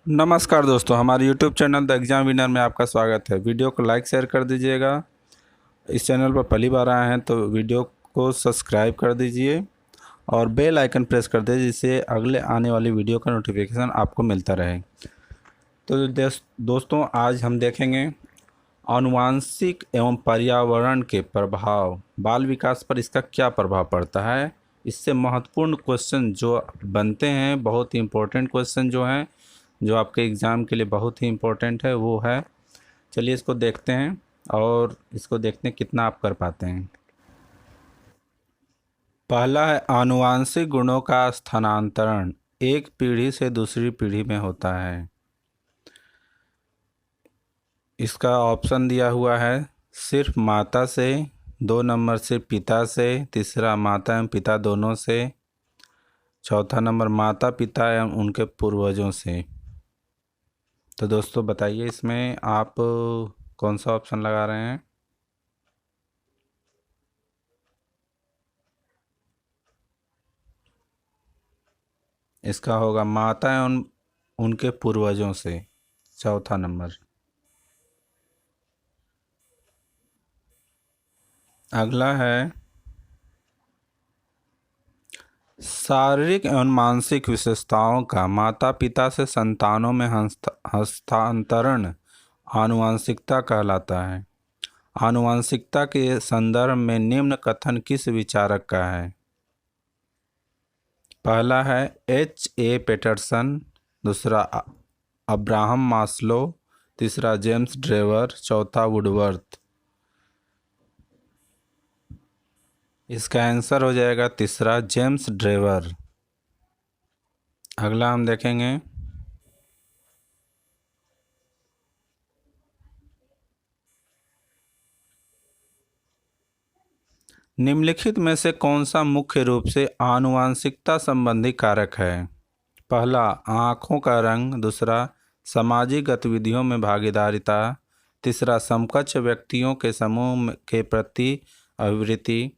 नमस्कार दोस्तों, हमारे YouTube channel the exam winner में आपका स्वागत है। वीडियो को लाइक शेयर कर दीजिएगा। इस चैनल पर पहली बार आए हैं तो वीडियो को सब्सक्राइब कर दीजिए और बेल आइकन प्रेस कर दीजिए, जिससे अगले आने वाली वीडियो का नोटिफिकेशन आपको मिलता रहे। तो दोस्तों, आज हम देखेंगे आनुवांशिक एवं पर्यावरण के प्रभाव, बाल विकास पर इसका क्या प्रभाव पड़ता है। इससे महत्वपूर्ण क्वेश्चन जो बनते हैं, बहुत ही इम्पोर्टेंट क्वेश्चन जो हैं, जो आपके एग्ज़ाम के लिए बहुत ही इम्पोर्टेंट है, वो है। चलिए इसको देखते हैं और इसको देखते हैं कितना आप कर पाते हैं। पहला है आनुवांशिक गुणों का स्थानांतरण एक पीढ़ी से दूसरी पीढ़ी में होता है। इसका ऑप्शन दिया हुआ है सिर्फ माता से, 2 नंबर से पिता से, तीसरा माता एवं पिता दोनों से, चौथा नंबर माता पिता एवं उनके पूर्वजों से। तो दोस्तों बताइए, इसमें आप कौन सा ऑप्शन लगा रहे हैं। इसका होगा माता एवं उनके पूर्वजों से, चौथा नंबर। अगला है शारीरिक एवं मानसिक विशेषताओं का माता पिता से संतानों में हस्तांतरण आनुवंशिकता कहलाता है। आनुवंशिकता के संदर्भ में निम्न कथन किस विचारक का है। पहला है H.A. पेटरसन, दूसरा अब्राहम मास्लो, तीसरा जेम्स ड्रेवर, चौथा वुडवर्थ। इसका आंसर हो जाएगा तीसरा, जेम्स ड्रेवर। अगला हम देखेंगे निम्नलिखित में से कौन सा मुख्य रूप से आनुवांशिकता संबंधी कारक है। पहला आँखों का रंग, दूसरा सामाजिक गतिविधियों में भागीदारिता, तीसरा समकक्ष व्यक्तियों के समूह के प्रति अभिवृत्ति,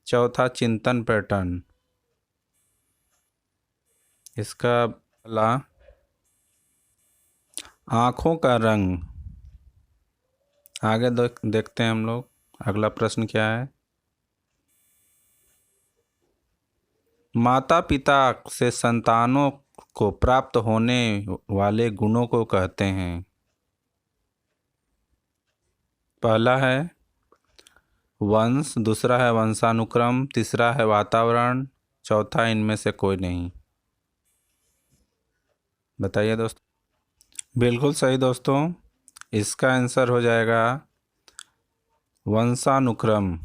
चौथा चिंतन पैटर्न। इसका पहला आँखों का रंग। आगे देखते हैं हम लोग अगला प्रश्न क्या है। माता पिता से संतानों को प्राप्त होने वाले गुणों को कहते हैं। पहला है वंश, दूसरा है वंशानुक्रम, तीसरा है वातावरण, चौथा इनमें से कोई नहीं। बताइए दोस्तों। बिल्कुल सही दोस्तों, इसका आंसर हो जाएगा वंशानुक्रम।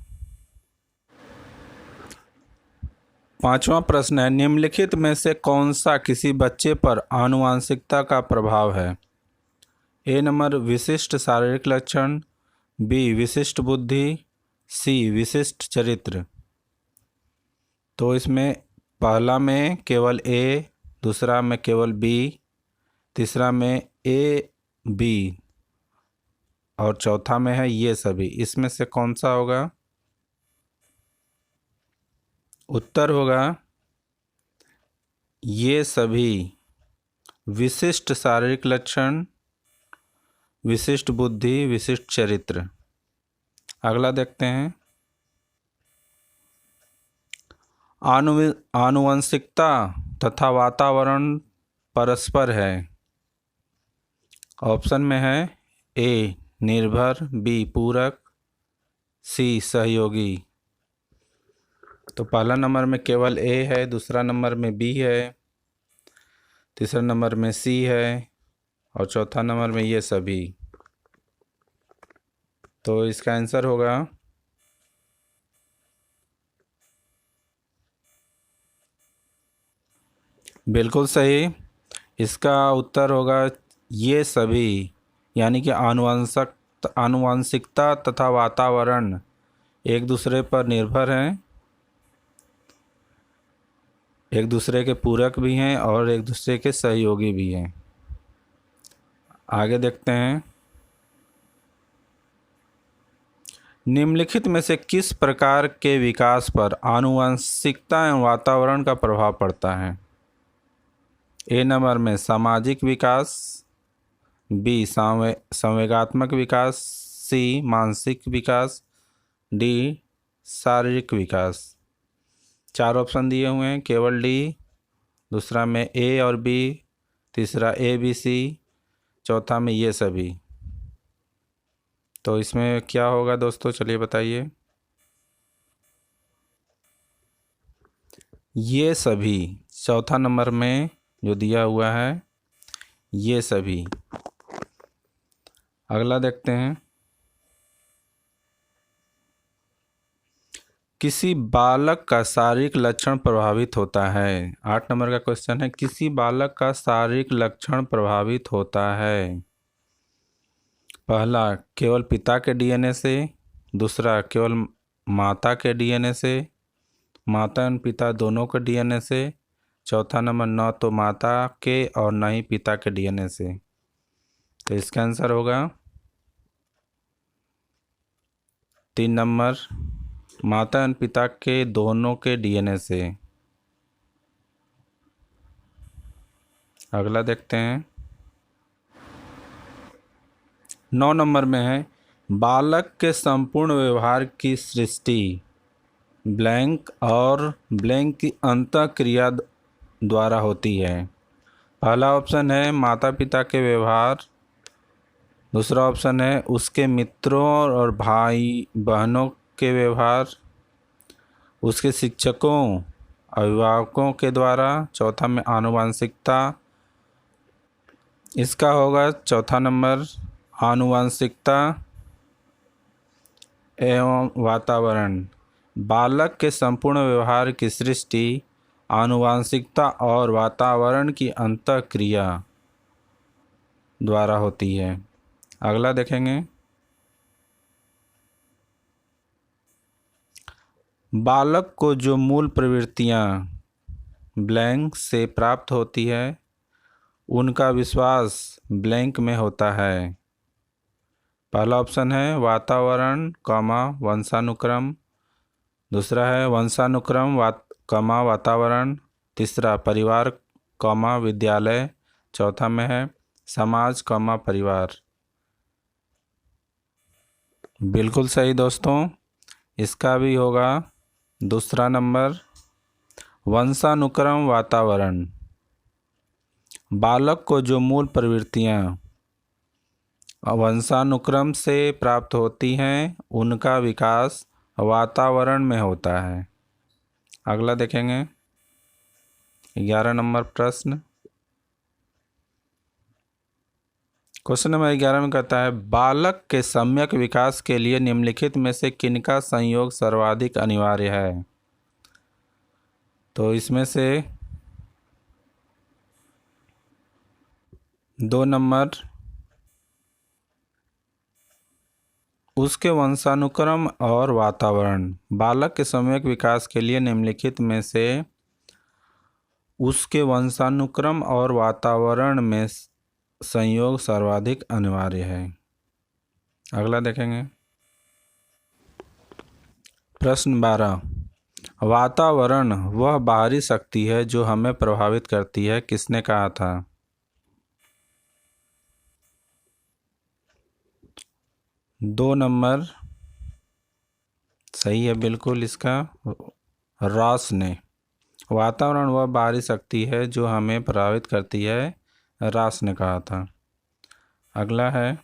पांचवा प्रश्न है निम्नलिखित में से कौन सा किसी बच्चे पर आनुवांशिकता का प्रभाव है। ए नंबर विशिष्ट शारीरिक लक्षण, बी विशिष्ट बुद्धि, सी विशिष्ट चरित्र। तो इसमें पहला में केवल ए, दूसरा में केवल बी, तीसरा में ए बी और चौथा में है ये सभी। इसमें से कौन सा होगा। उत्तर होगा ये सभी, विशिष्ट शारीरिक लक्षण, विशिष्ट बुद्धि, विशिष्ट चरित्र। अगला देखते हैं आनुवंशिकता तथा वातावरण परस्पर है। ऑप्शन में है ए निर्भर, बी पूरक, सी सहयोगी। तो पहला नंबर में केवल ए है, दूसरा नंबर में बी है, तीसरा नंबर में सी है और चौथा नंबर में ये सभी। तो इसका आंसर होगा बिल्कुल सही। इसका उत्तर होगा ये सभी, यानी कि आनुवंशिकता तथा वातावरण एक दूसरे पर निर्भर हैं, एक दूसरे के पूरक भी हैं और एक दूसरे के सहयोगी भी हैं। आगे देखते हैं निम्नलिखित में से किस प्रकार के विकास पर आनुवंशिकता एवं वातावरण का प्रभाव पड़ता है। ए नंबर में सामाजिक विकास, बी संवेगात्मक विकास, सी मानसिक विकास, डी शारीरिक विकास। 4 ऑप्शन दिए हुए हैं, केवल डी, दूसरा में ए और बी, तीसरा ए बी सी, चौथा में ये सभी। तो इसमें क्या होगा दोस्तों, चलिए बताइए। ये सभी, चौथा नंबर में जो दिया हुआ है ये सभी। अगला देखते हैं, किसी बालक का शारीरिक लक्षण प्रभावित होता है। 8 नंबर का क्वेश्चन है, किसी बालक का शारीरिक लक्षण प्रभावित होता है। पहला, केवल पिता के डीएनए से, दूसरा केवल माता के डीएनए से, माता एवं पिता दोनों के डीएनए से, चौथा नंबर न तो माता के और न ही पिता के डीएनए से। तो इसका आंसर होगा 3 नंबर, माता एवं पिता के दोनों के डीएनए से। अगला देखते हैं, 9 नंबर में है, बालक के संपूर्ण व्यवहार की सृष्टि ब्लैंक और ब्लैंक की अंतःक्रिया द्वारा होती है। पहला ऑप्शन है माता पिता के व्यवहार, दूसरा ऑप्शन है उसके मित्रों और भाई बहनों के व्यवहार, उसके शिक्षकों अभिभावकों के द्वारा, चौथा में आनुवंशिकता। इसका होगा चौथा नंबर, आनुवंशिकता एवं वातावरण। बालक के संपूर्ण व्यवहार की सृष्टि आनुवंशिकता और वातावरण की अंतःक्रिया द्वारा होती है। अगला देखेंगे, बालक को जो मूल प्रवृत्तियां ब्लैंक से प्राप्त होती है उनका विश्वास ब्लैंक में होता है। पहला ऑप्शन है वातावरण कॉमा वंशानुक्रम, दूसरा है वंशानुक्रम कॉमा वातावरण, तीसरा परिवार कॉमा विद्यालय, चौथा में है समाज कॉमा परिवार। बिल्कुल सही दोस्तों, इसका भी होगा दूसरा नंबर, वंशानुक्रम वातावरण। बालक को जो मूल प्रवृत्तियां वंशानुक्रम से प्राप्त होती हैं उनका विकास वातावरण में होता है। अगला देखेंगे, 11 नंबर प्रश्न। क्वेश्चन नंबर 11 में कहता है, बालक के सम्यक विकास के लिए निम्नलिखित में से किनका संयोग सर्वाधिक अनिवार्य है। तो इसमें से 2 नंबर, उसके वंशानुक्रम और वातावरण। बालक के सम्यक विकास के लिए निम्नलिखित में से उसके वंशानुक्रम और वातावरण में संयोग सर्वाधिक अनिवार्य है। अगला देखेंगे, प्रश्न 12, वातावरण वह बाहरी शक्ति है जो हमें प्रभावित करती है, किसने कहा था। 2 नंबर सही है बिल्कुल, इसका रॉस ने। वातावरण वह बाहरी शक्ति है जो हमें प्रभावित करती है, रॉस ने कहा था। अगला है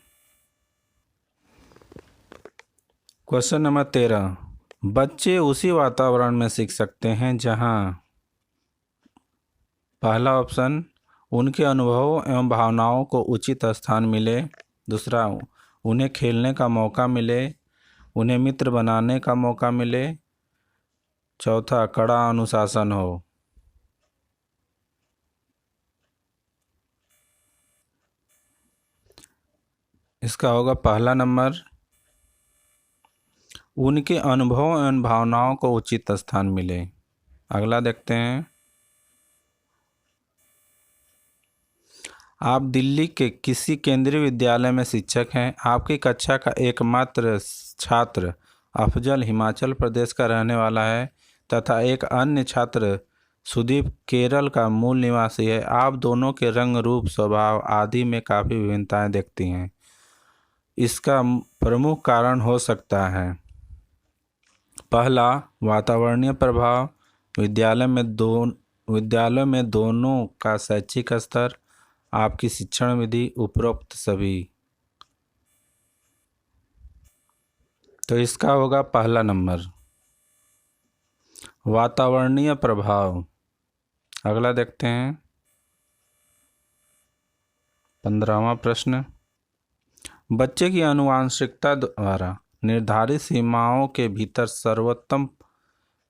क्वेश्चन नंबर 13, बच्चे उसी वातावरण में सीख सकते हैं जहां, पहला ऑप्शन उनके अनुभवों एवं भावनाओं को उचित स्थान मिले, दूसरा उन्हें खेलने का मौका मिले, उन्हें मित्र बनाने का मौका मिले, चौथा कड़ा अनुशासन हो। इसका होगा पहला नंबर, उनके अनुभवों एवं भावनाओं को उचित स्थान मिले। अगला देखते हैं, आप दिल्ली के किसी केंद्रीय विद्यालय में शिक्षक हैं। आपकी कक्षा का एकमात्र छात्र अफजल हिमाचल प्रदेश का रहने वाला है तथा एक अन्य छात्र सुदीप केरल का मूल निवासी है। आप दोनों के रंग, रूप, स्वभाव आदि में काफ़ी विभिन्नताएं देखती हैं। इसका प्रमुख कारण हो सकता है: पहला, वातावरणीय प्रभाव, विद्यालय में दोनों का शैक्षिक स्तर, आपकी शिक्षण विधि, उपरोक्त सभी। तो इसका होगा पहला नंबर, वातावरणीय प्रभाव। अगला देखते हैं 15वां प्रश्न। बच्चे की आनुवंशिकता द्वारा निर्धारित सीमाओं के भीतर सर्वोत्तम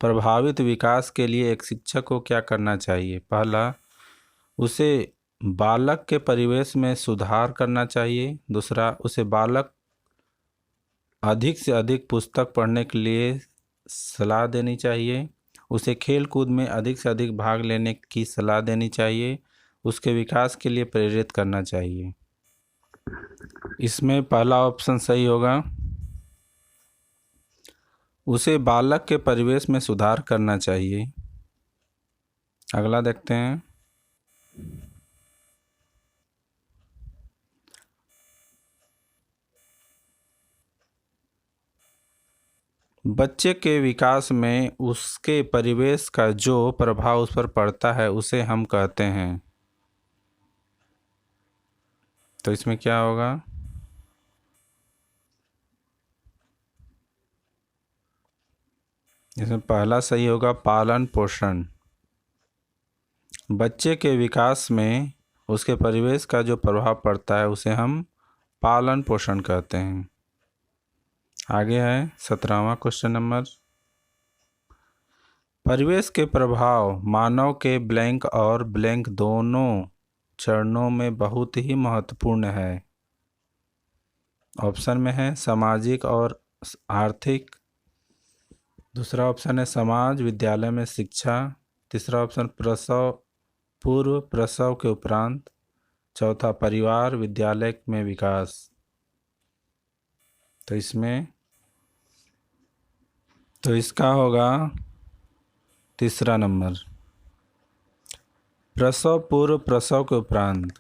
प्रभावित विकास के लिए एक शिक्षक को क्या करना चाहिए? पहला, उसे बालक के परिवेश में सुधार करना चाहिए। दूसरा, उसे बालक अधिक से अधिक पुस्तक पढ़ने के लिए सलाह देनी चाहिए। उसे खेल कूद में अधिक से अधिक भाग लेने की सलाह देनी चाहिए। उसके विकास के लिए प्रेरित करना चाहिए। इसमें पहला ऑप्शन सही होगा, उसे बालक के परिवेश में सुधार करना चाहिए। अगला देखते हैं। बच्चे के विकास में उसके परिवेश का जो प्रभाव उस पर पड़ता है उसे हम कहते हैं। तो इसमें क्या होगा? इसमें पहला सही होगा, पालन पोषण। बच्चे के विकास में उसके परिवेश का जो प्रभाव पड़ता है उसे हम पालन पोषण कहते हैं। आगे है 17वां क्वेश्चन नंबर। परिवेश के प्रभाव मानव के ब्लैंक और ब्लैंक दोनों चरणों में बहुत ही महत्वपूर्ण है। ऑप्शन में है सामाजिक और आर्थिक। दूसरा ऑप्शन है समाज, विद्यालय में शिक्षा। तीसरा ऑप्शन प्रसव पूर्व, प्रसव के उपरांत। चौथा परिवार, विद्यालय में विकास। तो इसका होगा तीसरा नंबर, प्रसव पूर्व, प्रसव के उपरांत।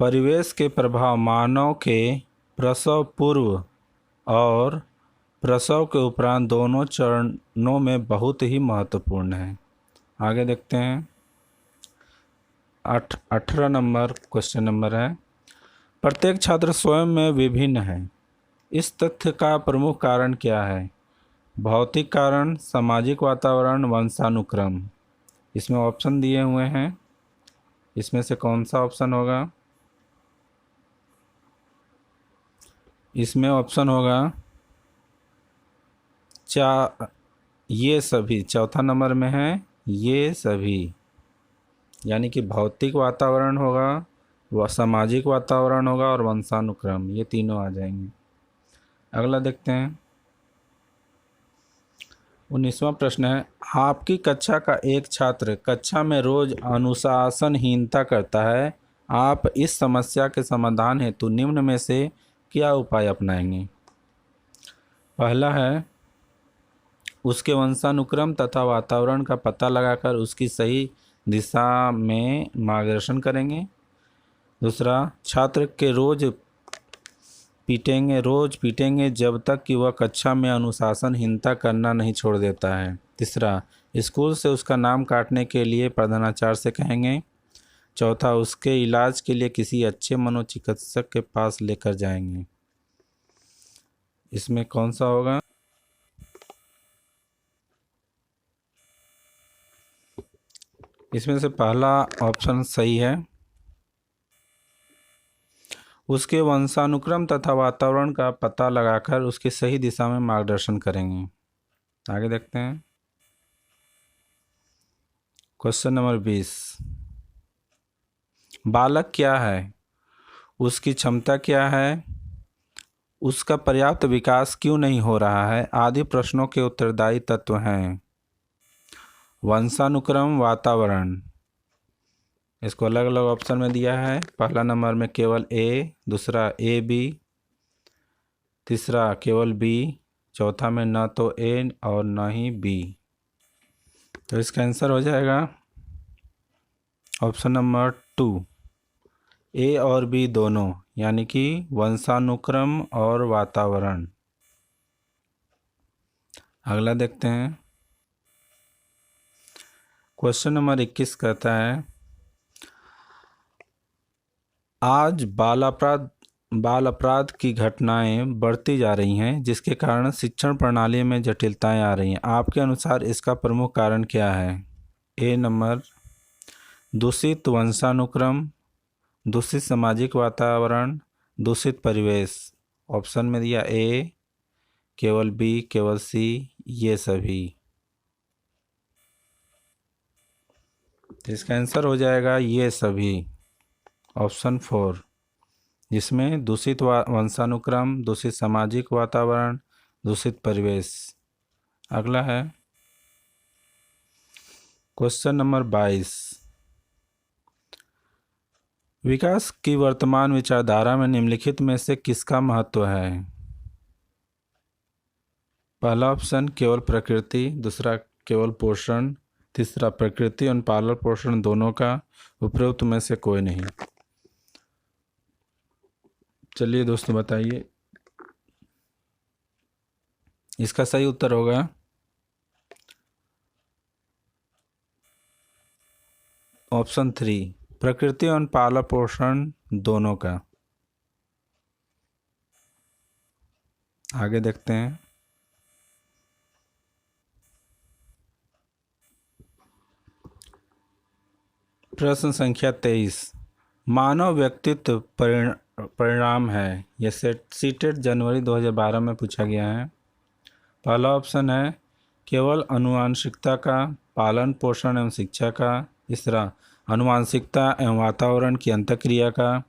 परिवेश के प्रभाव मानव के प्रसव पूर्व और प्रसव के उपरांत दोनों चरणों में बहुत ही महत्वपूर्ण है। आगे देखते हैं 18 नंबर क्वेश्चन नंबर है। प्रत्येक छात्र स्वयं में विभिन्न है। इस तथ्य का प्रमुख कारण क्या है? भौतिक कारण, सामाजिक वातावरण, वंशानुक्रम। इसमें ऑप्शन दिए हुए हैं, इसमें से कौन सा ऑप्शन होगा? इसमें ऑप्शन होगा ये सभी। चौथा नंबर में है ये सभी, यानी कि भौतिक वातावरण होगा, वह सामाजिक वातावरण होगा और वंशानुक्रम, ये तीनों आ जाएंगे। अगला देखते हैं 19वां प्रश्न है। आपकी कक्षा का एक छात्र कक्षा में रोज अनुशासनहीनता करता है। आप इस समस्या के समाधान हेतु निम्न में से क्या उपाय अपनाएंगे? पहला है, उसके वंशानुक्रम तथा वातावरण का पता लगाकर उसकी सही दिशा में मार्गदर्शन करेंगे। दूसरा, छात्र के रोज पीटेंगे जब तक कि वह कक्षा में अनुशासनहीनता करना नहीं छोड़ देता है। तीसरा, स्कूल से उसका नाम काटने के लिए प्रधानाचार्य से कहेंगे। चौथा, उसके इलाज के लिए किसी अच्छे मनोचिकित्सक के पास लेकर जाएंगे। इसमें कौन सा होगा? इसमें से पहला ऑप्शन सही है, उसके वंशानुक्रम तथा वातावरण का पता लगाकर उसकी सही दिशा में मार्गदर्शन करेंगे। आगे देखते हैं क्वेश्चन नंबर 20। बालक क्या है? उसकी क्षमता क्या है? उसका पर्याप्त विकास क्यों नहीं हो रहा है? आदि प्रश्नों के उत्तरदायी तत्व हैं वंशानुक्रम, वातावरण। इसको अलग अलग ऑप्शन में दिया है। पहला नंबर में केवल ए, दूसरा ए बी, तीसरा केवल बी, चौथा में न तो ए और न ही बी। तो इसका आंसर हो जाएगा ऑप्शन नंबर 2, ए और बी दोनों, यानी कि वंशानुक्रम और वातावरण। अगला देखते हैं। क्वेश्चन नंबर 21 कहता है, आज बाल अपराध की घटनाएं बढ़ती जा रही हैं, जिसके कारण शिक्षण प्रणाली में जटिलताएं आ रही हैं। आपके अनुसार इसका प्रमुख कारण क्या है? ए नंबर दूषित वंशानुक्रम, दूषित सामाजिक वातावरण, दूषित परिवेश। ऑप्शन में दिया ए, केवल बी, केवल सी, ये सभी। तो इसका आंसर हो जाएगा ये सभी, ऑप्शन 4, जिसमें दूषित वंशानुक्रम, दूषित सामाजिक वातावरण, दूषित परिवेश। अगला है क्वेश्चन नंबर 22, विकास की वर्तमान विचारधारा में निम्नलिखित में से किसका महत्व है? पहला ऑप्शन केवल प्रकृति, दूसरा केवल पोषण, तीसरा प्रकृति और पालन पोषण दोनों का, उपरोक्त में से कोई नहीं। चलिए दोस्तों बताइए, इसका सही उत्तर होगा ऑप्शन 3, प्रकृति और पालन पोषण दोनों का। आगे देखते हैं। प्रश्न संख्या 23, मानव व्यक्तित्व परिणाम है, यह सीटेट जनवरी 2012 में पूछा गया है। पहला ऑप्शन है केवल अनुवांशिकता का, पालन पोषण एवं शिक्षा का, तीसरा अनुवांशिकता एवं वातावरण की अंतःक्रिया का,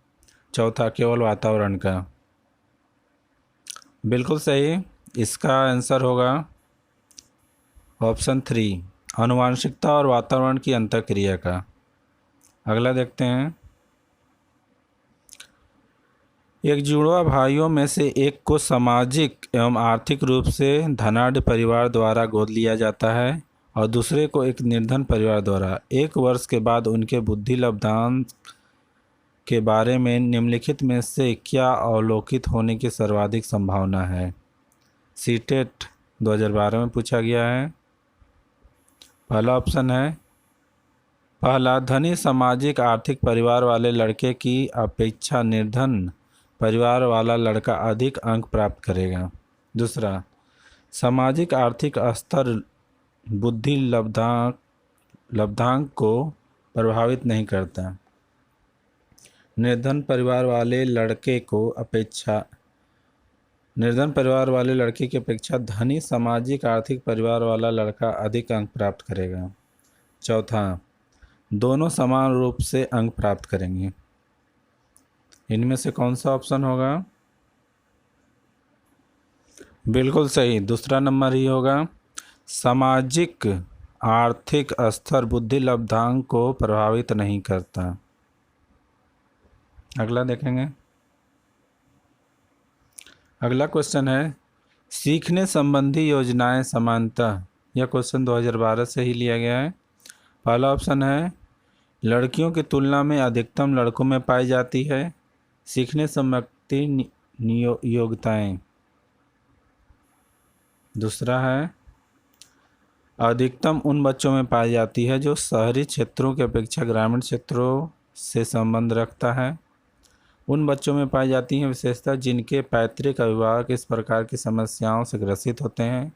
चौथा केवल वातावरण का। बिल्कुल सही, इसका आंसर होगा ऑप्शन 3, अनुवांशिकता और वातावरण की अंतःक्रिया का। अगला देखते हैं। एक जुड़वा भाइयों में से एक को सामाजिक एवं आर्थिक रूप से धनाढ्य परिवार द्वारा गोद लिया जाता है और दूसरे को एक निर्धन परिवार द्वारा। 1 वर्ष के बाद उनके बुद्धि लब्धांक के बारे में निम्नलिखित में से क्या अवलोकित होने की सर्वाधिक संभावना है? सीटेट 2012 में पूछा गया है। पहला ऑप्शन है, पहला, धनी सामाजिक आर्थिक परिवार वाले लड़के की अपेक्षा निर्धन परिवार वाला लड़का अधिक अंक प्राप्त करेगा। दूसरा, सामाजिक आर्थिक स्तर बुद्धि लब्धांक को प्रभावित नहीं करता। निर्धन परिवार वाले लड़के की अपेक्षा धनी सामाजिक आर्थिक परिवार वाला लड़का अधिक अंक प्राप्त करेगा। चौथा, दोनों समान रूप से अंक प्राप्त करेंगे। इनमें से कौन सा ऑप्शन होगा? बिल्कुल सही, दूसरा नंबर ही होगा। सामाजिक आर्थिक स्तर बुद्धि लब्धांक को प्रभावित नहीं करता। अगला देखेंगे। अगला क्वेश्चन है, सीखने संबंधी योजनाएं समानतः। यह क्वेश्चन 2012 से ही लिया गया है। पहला ऑप्शन है, लड़कियों की तुलना में अधिकतम लड़कों में पाई जाती है सीखने संबंधी योग्यताएं। दूसरा है, अधिकतम उन बच्चों में पाई जाती है जो शहरी क्षेत्रों की अपेक्षा ग्रामीण क्षेत्रों से संबंध रखता है। उन बच्चों में पाई जाती हैं विशेषता जिनके पैतृक अभिभावक इस प्रकार की समस्याओं से ग्रसित होते हैं।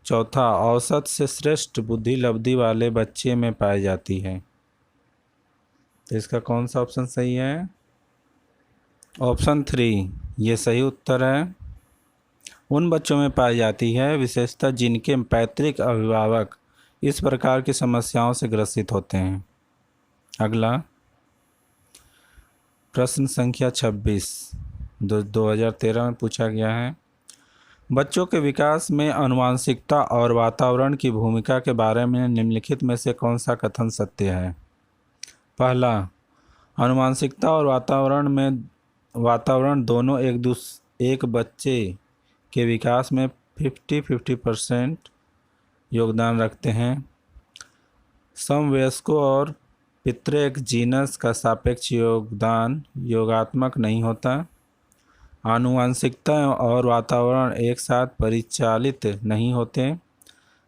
चौथा, औसत से श्रेष्ठ बुद्धि लब्धि वाले बच्चे में पाई जाती है। तो इसका कौन सा ऑप्शन सही है? ऑप्शन 3 ये सही उत्तर है। उन बच्चों में पाई जाती है विशेषता जिनके पैतृक अभिभावक इस प्रकार की समस्याओं से ग्रसित होते हैं। अगला प्रश्न संख्या 26 2013 में पूछा गया है, बच्चों के विकास में आनुवंशिकता और वातावरण की भूमिका के बारे में निम्नलिखित में से कौन सा कथन सत्य है? पहला, आनुवंशिकता और वातावरण दोनों एक बच्चे के विकास में 50-50% योगदान रखते हैं। समवयस्कों और पितृक जीनस का सापेक्ष योगदान योगात्मक नहीं होता। आनुवंशिकता और वातावरण एक साथ परिचालित नहीं होते।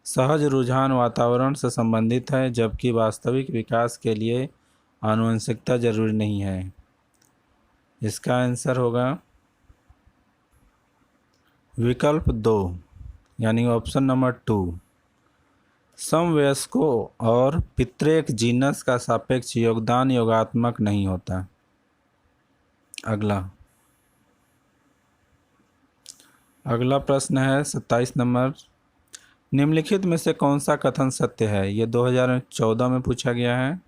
सहज रुझान वातावरण से संबंधित है, जबकि वास्तविक विकास के लिए आनुवंशिकता जरूरी नहीं है। इसका आंसर होगा विकल्प 2 यानी ऑप्शन नंबर 2। समवयस्कों और पितृक जीनस का सापेक्ष योगदान योगात्मक नहीं होता। अगला प्रश्न है 27 नंबर। निम्नलिखित में से कौन सा कथन सत्य है? ये 2014 में पूछा गया है।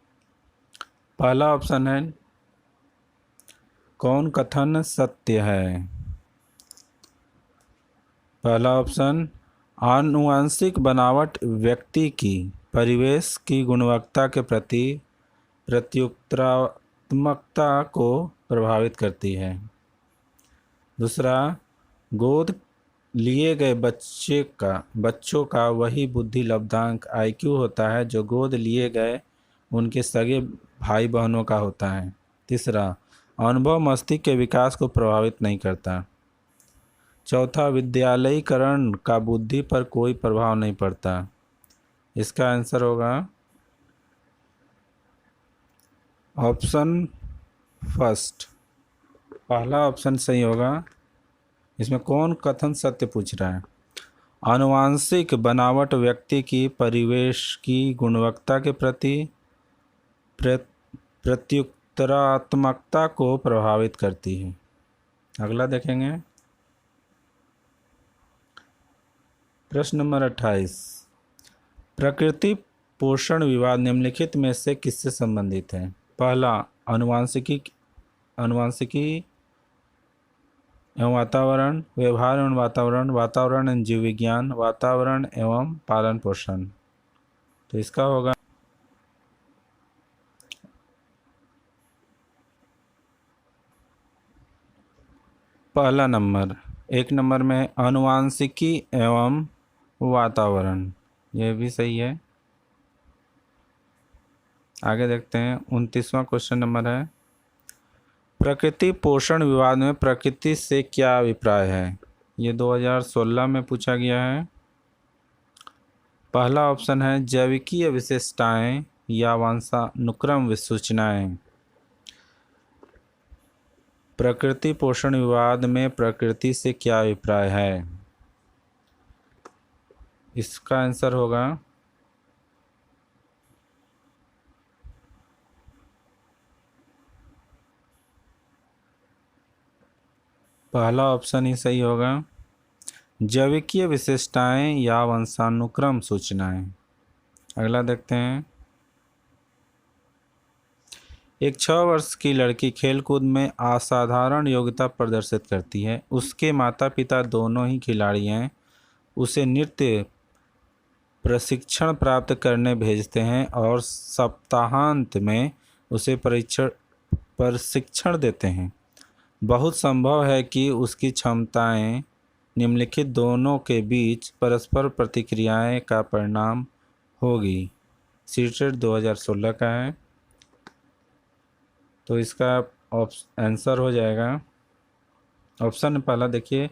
पहला ऑप्शन है, कौन कथन सत्य है? पहला ऑप्शन, आनुवंशिक बनावट व्यक्ति की परिवेश की गुणवत्ता के प्रति प्रत्युत्तरात्मकता को प्रभावित करती है। दूसरा, गोद लिए गए बच्चों का वही बुद्धि लब्धांक IQ होता है जो गोद लिए गए उनके सगे भाई बहनों का होता है। तीसरा, अनुभव मस्तिष्क के विकास को प्रभावित नहीं करता। चौथा, विद्यालयीकरण का बुद्धि पर कोई प्रभाव नहीं पड़ता। इसका आंसर होगा ऑप्शन फर्स्ट, पहला ऑप्शन सही होगा। इसमें कौन कथन सत्य पूछ रहा है? आनुवांशिक बनावट व्यक्ति की परिवेश की गुणवत्ता के प्रति प्रत्युत्तरात्मकता को प्रभावित करती है। अगला देखेंगे, प्रश्न नंबर 28। प्रकृति पोषण विवाद निम्नलिखित में से किससे संबंधित है? पहला, आनुवांशिकी एवं वातावरण, व्यवहार एवं वातावरण, वातावरण एवं जीव विज्ञान, वातावरण एवं पालन पोषण। तो इसका होगा पहला नंबर। 1 नंबर में आनुवांशिकी एवं वातावरण, यह भी सही है। आगे देखते हैं, 29वां क्वेश्चन नंबर है, प्रकृति पोषण विवाद में प्रकृति से क्या अभिप्राय है? ये 2016 में पूछा गया है। पहला ऑप्शन है, जैविकीय विशेषताएं या वंशानुक्रम सूचनाएं। प्रकृति पोषण विवाद में प्रकृति से क्या अभिप्राय है? इसका आंसर होगा पहला ऑप्शन ही सही होगा, जैविकीय विशेषताएं या वंशानुक्रम सूचनाएं। अगला देखते हैं, एक 6 वर्ष की लड़की खेलकूद में असाधारण योग्यता प्रदर्शित करती है। उसके माता पिता दोनों ही खिलाड़ी हैं। उसे नृत्य प्रशिक्षण प्राप्त करने भेजते हैं और सप्ताहांत में उसे प्रशिक्षण देते हैं। बहुत संभव है कि उसकी क्षमताएं निम्नलिखित दोनों के बीच परस्पर प्रतिक्रियाएं का परिणाम होगी। सीटेट 2016 का है। तो इसका आंसर हो जाएगा ऑप्शन पहला, देखिए,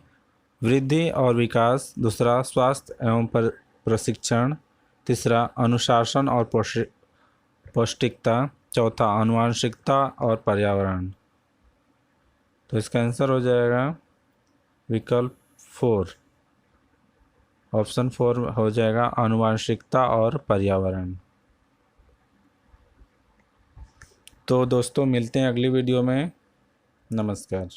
वृद्धि और विकास। दूसरा, स्वास्थ्य एवं प्रशिक्षण। तीसरा, अनुशासन और पौष्टिकता। चौथा, आनुवंशिकता और पर्यावरण। तो इसका आंसर हो जाएगा विकल्प 4, ऑप्शन 4 हो जाएगा, आनुवंशिकता और पर्यावरण। तो दोस्तों, मिलते हैं अगली वीडियो में। नमस्कार।